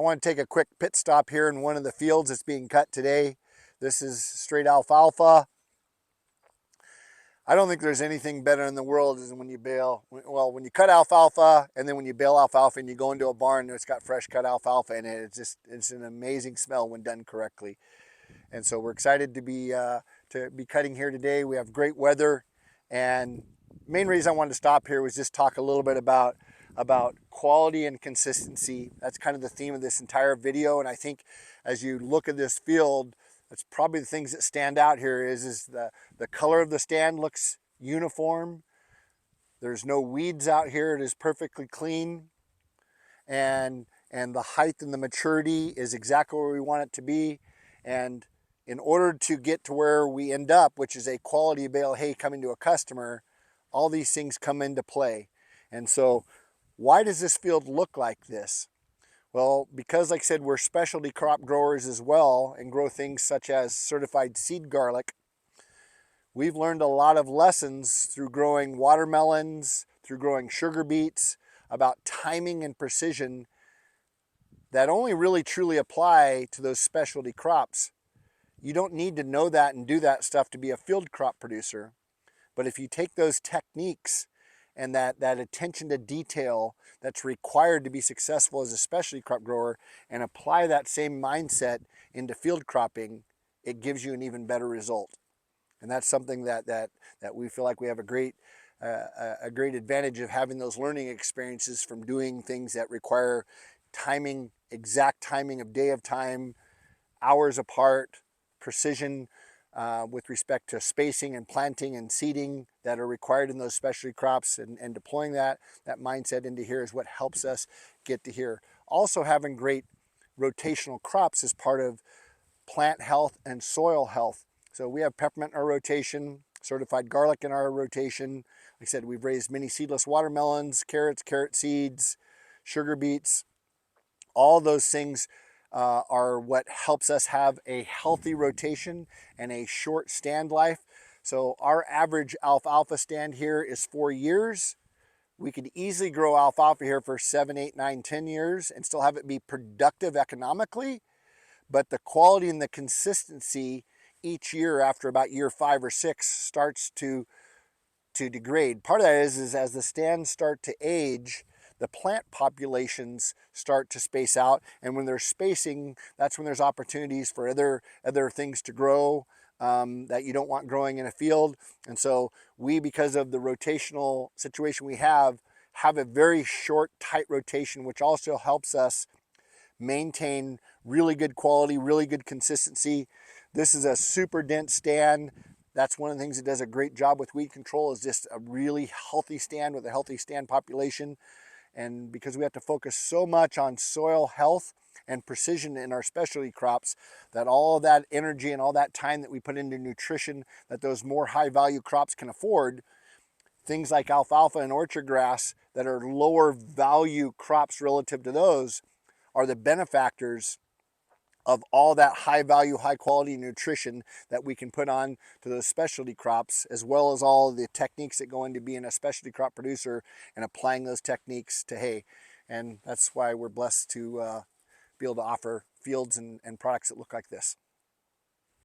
I want to take a quick pit stop here in one of the fields that's being cut today. This is straight alfalfa. I don't think there's anything better in the world than when you bale, well, when you cut alfalfa and then when you bale alfalfa and you go into a barn and it's got fresh cut alfalfa in it. It's an amazing smell when done correctly. And so we're excited to be cutting here today. We have great weather, and main reason I wanted to stop here was just talk a little bit about quality and consistency. That's kind of the theme of this entire video. And I think as you look at this field, that's probably the things that stand out here is the color of the stand looks uniform. There's no weeds out here. It is perfectly clean. And the height and the maturity is exactly where we want it to be. And in order to get to where we end up, which is a quality bale hay coming to a customer, all these things come into play. And so why does this field look like this? Well, because like I said, we're specialty crop growers as well and grow things such as certified seed garlic. We've learned a lot of lessons through growing watermelons, through growing sugar beets, about timing and precision that only really truly apply to those specialty crops. You don't need to know that and do that stuff to be a field crop producer. But if you take those techniques and that attention to detail that's required to be successful as a specialty crop grower and apply that same mindset into field cropping, it gives you an even better result. And that's something that we feel like we have a great advantage of having those learning experiences from doing things that require timing, exact timing of day of time, hours apart, precision with respect to spacing and planting and seeding that are required in those specialty crops, and deploying that mindset into here is what helps us get to here. Also, having great rotational crops is part of plant health and soil health. So we have peppermint in our rotation, certified garlic in our rotation. Like I said, we've raised many seedless watermelons, carrots, carrot seeds, sugar beets. All those things are what helps us have a healthy rotation and a short stand life. So our average alfalfa stand here is 4 years. We could easily grow alfalfa here for 7, 8, 9, 10 years and still have it be productive economically. But the quality and the consistency each year after about year 5 or 6 starts to degrade. Part of that is as the stands start to age, the plant populations start to space out, and when they're spacing, that's when there's opportunities for other things to grow that you don't want growing in a field. And so we, because of the rotational situation we have a very short, tight rotation, which also helps us maintain really good quality, really good consistency. This is a super dense stand. That's one of the things that does a great job with weed control, is just a really healthy stand with a healthy stand population. And because we have to focus so much on soil health and precision in our specialty crops, that all of that energy and all that time that we put into nutrition that those more high value crops can afford, things like alfalfa and orchard grass that are lower value crops relative to those are the benefactors of all that high value, high quality nutrition that we can put on to those specialty crops, as well as all the techniques that go into being a specialty crop producer and applying those techniques to hay. And that's why we're blessed to be able to offer fields and products that look like this.